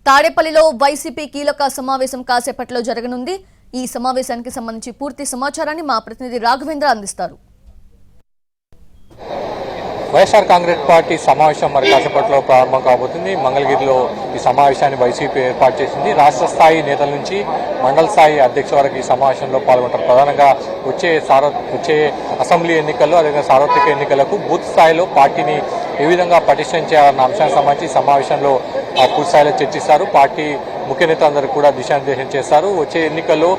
తాడేపల్లిలో వైసీపీ కీలక సమావేశం కాసేపట్లో జరగనుంది. ఈ సమావేశానికి సంబంధించి పూర్తి సమాచారాన్ని మా ప్రతినిధి రాఘవేంద్ర అందిస్తారు. వైఎస్ఆర్ కాంగ్రెస్ పార్టీ సమావేశం మరి కాసేపట్లో ప్రారంభం కాబోతుంది. మంగళగిరిలో ఈ సమావేశాన్ని వైసీపీ ఏర్పాటు చేసింది. రాష్ట్ర స్థాయి నేతల నుంచి మండల స్థాయి అధ్యక్షుల వరకు ఈ సమావేశంలో పాల్గొంటారు. ప్రధానంగా వచ్చే అసెంబ్లీ ఎన్నికల్లో అదేవిధంగా సార్వత్రిక ఎన్నికలకు బూత్ స్థాయిలో పార్టీని ఏ విధంగా పటిష్టం చేయాలన్న అంశానికి సంబంధించి సమావేశంలో పూర్తి స్థాయిలో చర్చిస్తారు. పార్టీ ముఖ్య నేతలందరూ కూడా దిశానిర్దేశం చేస్తారు. వచ్చే ఎన్నికల్లో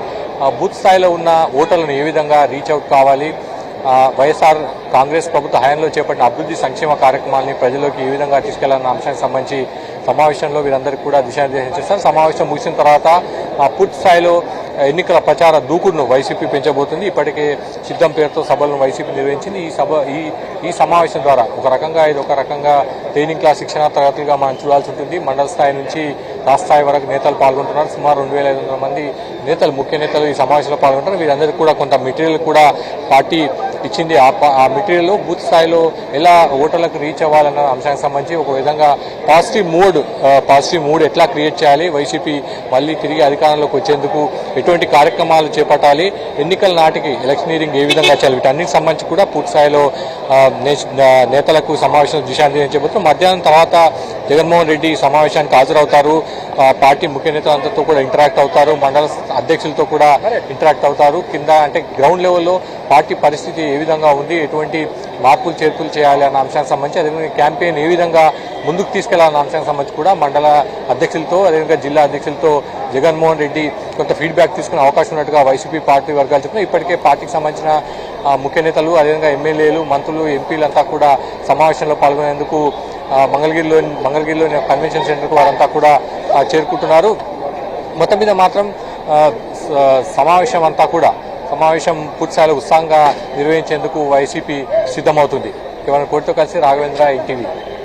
బూత్ స్థాయిలో ఉన్న ఓటర్లను ఏ విధంగా రీచ్ అవుట్ కావాలి, వైఎస్ఆర్ కాంగ్రెస్ ప్రభుత్వ హయాంలో చేపట్టిన అభివృద్ధి సంక్షేమ కార్యక్రమాలని ప్రజల్లోకి ఏ విధంగా తీసుకెళ్లాలన్న అంశానికి సంబంధించి సమావేశంలో వీరందరికీ కూడా దిశానిర్దేశం చేస్తారు. సమావేశం ముగిసిన తర్వాత పూర్తి స్థాయిలో ఎన్నికల ప్రచార దూకుడును వైసీపీ పెంచబోతుంది. ఇప్పటికే సిద్ధం పేరుతో సభలను వైసీపీ నిర్వహించింది. ఈ సమావేశం ద్వారా ఇది ఒక రకంగా ట్రైనింగ్ క్లాస్ శిక్షణా తరగతులుగా మనం చూడాల్సి ఉంటుంది. మండల స్థాయి నుంచి రాష్ట్ర స్థాయి వరకు నేతలు పాల్గొంటున్నారు. సుమారు 2500 మంది నేతలు, ముఖ్య నేతలు ఈ సమావేశంలో పాల్గొంటున్నారు. వీరందరికీ కూడా కొంత మెటీరియల్ కూడా పార్టీ ఇచ్చింది. ఆ మెటీరియల్ బూత్ స్థాయిలో ఎలా ఓటర్లకు రీచ్ అవ్వాలన్న అంశానికి సంబంధించి ఒక విధంగా పాజిటివ్ మూడ్ ఎట్లా క్రియేట్ చేయాలి, వైసీపీ మళ్ళీ తిరిగి అధికారంలోకి వచ్చేందుకు ఎటువంటి కార్యక్రమాలు చేపట్టాలి, ఎన్నికల నాటికి ఎలక్షనీరింగ్ ఏ విధంగా చేయాలి, వీటన్నిటికి సంబంధించి కూడా పూర్తి స్థాయిలో నేతలకు సమావేశం దిశానిర్దేశం చేయబోతున్నారు. మధ్యాహ్నం తర్వాత జగన్మోహన్ రెడ్డి సమావేశానికి హాజరవుతారు. పార్టీ ముఖ్య నేతలందరితో కూడా ఇంటరాక్ట్ అవుతారు. మండల అధ్యక్షులతో కూడా ఇంటరాక్ట్ అవుతారు. కింద అంటే గ్రౌండ్ లెవెల్లో పార్టీ పరిస్థితి ఏ విధంగా ఉంది, ఎటువంటి మార్పులు చేర్పులు చేయాలి అన్న అంశానికి సంబంధించి, అదేవిధంగా క్యాంపెయిన్ ఏ విధంగా ముందుకు తీసుకెళ్లాలన్న అంశానికి సంబంధించి కూడా మండల అధ్యక్షులతో అదేవిధంగా జిల్లా అధ్యక్షులతో జగన్మోహన్ రెడ్డి కొంత ఫీడ్బ్యాక్ తీసుకునే అవకాశం ఉన్నట్టుగా వైసీపీ పార్టీ వర్గాలు చెప్తున్నాయి. ఇప్పటికే పార్టీకి సంబంధించిన ముఖ్య నేతలు అదేవిధంగా ఎమ్మెల్యేలు, మంత్రులు, ఎంపీలంతా కూడా సమావేశంలో పాల్గొనేందుకు మంగళగిరిలోని కన్వెన్షన్ సెంటర్కు వారంతా కూడా చేరుకుంటున్నారు. మొత్తం మీద మాత్రం సమావేశం పూర్తిస్థాయిలో ఉత్సాహంగా నిర్వహించేందుకు వైసీపీ సిద్ధమవుతుంది. కేవలం కోర్టుతో కలిసి రాఘవేంద్ర, ఈటీవీ.